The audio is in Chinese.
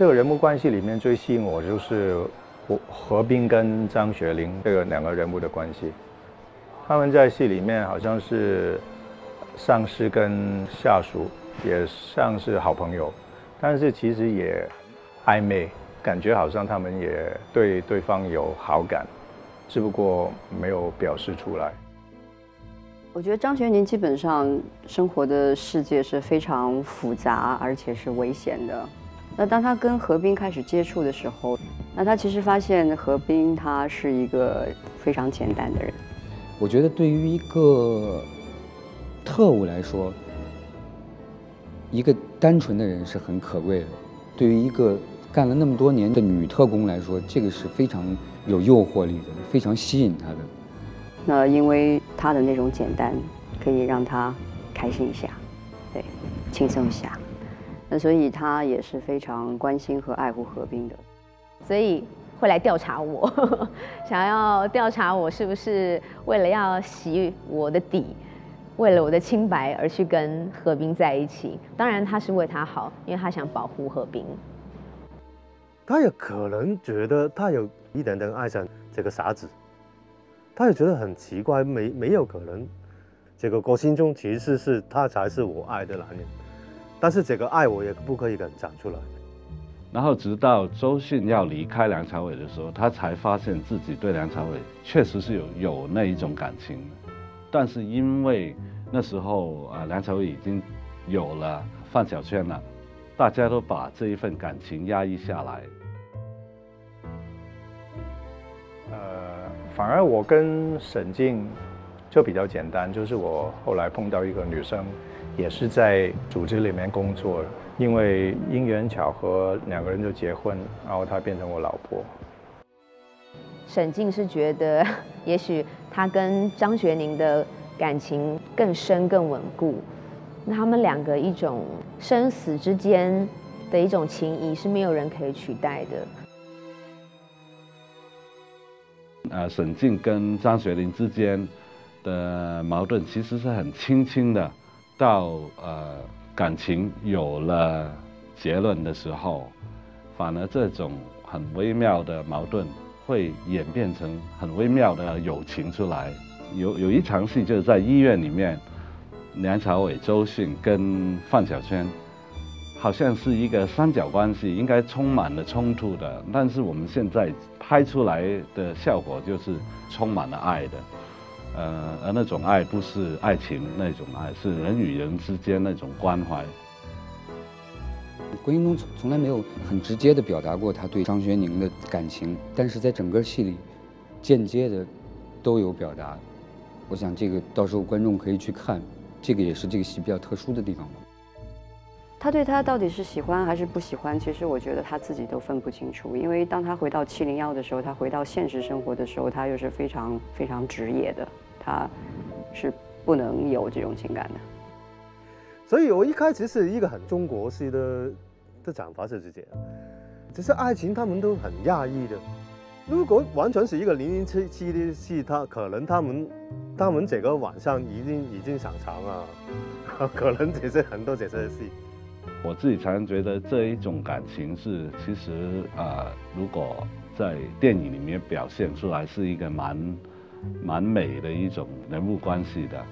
这个人物关系里面最吸引我就是何冰跟张学林这个两个人物的关系。他们在戏里面好像是上司跟下属，也像是好朋友，但是其实也暧昧，感觉好像他们也对对方有好感，只不过没有表示出来。我觉得张学宁基本上生活的世界是非常复杂，而且是危险的。那当他跟何冰开始接触的时候，那他其实发现何冰他是一个非常简单的人。我觉得对于一个特务来说，一个单纯的人是很可贵的；对于一个干了那么多年的女特工来说，这个是非常有诱惑力的，非常吸引她的。那因为他的那种简单，可以让他开心一下，对，轻松一下。那所以他也是非常关心和爱护何冰的，所以会来调查我，想要调查我是不是为了要洗我的底，为了我的清白而去跟何冰在一起。当然他是为他好，因为他想保护何冰。他也可能觉得他有一点点爱上这个傻子，他也觉得很奇怪，没有可能，这个我心中其实是他才是我爱的男人，但是这个爱我也不可以跟讲出来。然后直到周迅要离开梁朝伟的时候，他才发现自己对梁朝伟确实是有那一种感情，但是因为那时候梁朝伟已经有了范晓萱了，大家都把这一份感情压抑下来。反而我跟沈静就比较简单，就是我后来碰到一个女生，也是在组织里面工作，因为因缘巧合，两个人就结婚，然后她变成我老婆。沈静是觉得，也许他跟张学宁的感情更深更稳固，那他们两个一种生死之间的一种情谊是没有人可以取代的。沈静跟张学林之间的矛盾其实是很轻轻的，到感情有了结论的时候，反而这种很微妙的矛盾会演变成很微妙的友情出来。有一场戏就是在医院里面，梁朝伟、周迅跟范晓萱好像是一个三角关系，应该充满了冲突的，但是我们现在拍出来的效果就是充满了爱的，而那种爱不是爱情那种爱，是人与人之间那种关怀。关英东从来没有很直接地表达过他对张学宁的感情，但是在整个戏里，间接的都有表达。我想这个到时候观众可以去看，这个也是这个戏比较特殊的地方吧。他对他到底是喜欢还是不喜欢，其实我觉得他自己都分不清楚。因为当他回到701的时候，他回到现实生活的时候，他又是非常非常职业的，他是不能有这种情感的。所以我一开始是一个很中国式的讲法是这样，只是爱情他们都很压抑的。如果完全是一个007的戏，可能他们这个晚上已经上场啊，可能这些很多这些戏。我自己常常觉得这一种感情是，其实如果在电影里面表现出来，是一个蛮美的一种人物关系的。